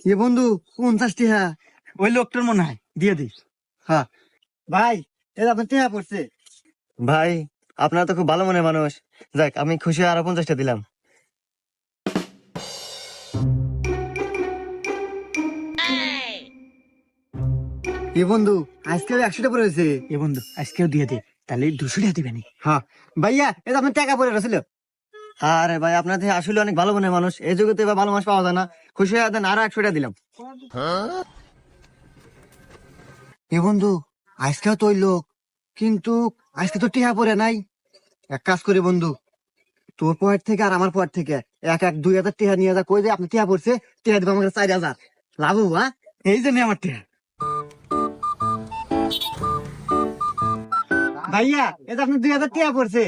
এ বন্ধু 50 টাকা। ওই লোকটার মনে হয়, দিয়ে দিস। হ্যাঁ ভাই, এটা আপনার টাকা পড়ছে। ভাই আপনারা তো খুব ভালো মনের মানুষ। যাক, আমি খুশি হয়ে আরো 50টা দিলাম। এ বন্ধু আজকে 100টা পড়েছে। এ বন্ধু আজকেও দিয়ে দে, তাহলে 200 টাকা দিবে নি। হ্যাঁ ভাইয়া, এটা আপনার টাকা পড়ে রছিল। আরে ভাই, আপনাদের আসলে অনেক ভালো মনের মানুষ, এই যুগে তো এবার ভালো মানুষ পাওয়া যায় না। খুশি হয়ে দেন, আরো 100টা দিলাম। এ বন্ধু আজকেও তো ওই লোক, কিন্তু আজকে তো টিহা পড়ে নাই। এক কাজ করি বন্ধু, তোর পয়েন্ট থেকে আর আমার পয়েন্ট থেকে এক এক 2000 টিহা নিয়ে যা, কই যে আপনি টিহা পড়ছে, টিহা দিব আমাকে 4000 লাভ হবো। হ্যাঁ এই যে নে আমার টাকা। ভাইয়া, এটা আপনি 2000 টিহা পড়ছে।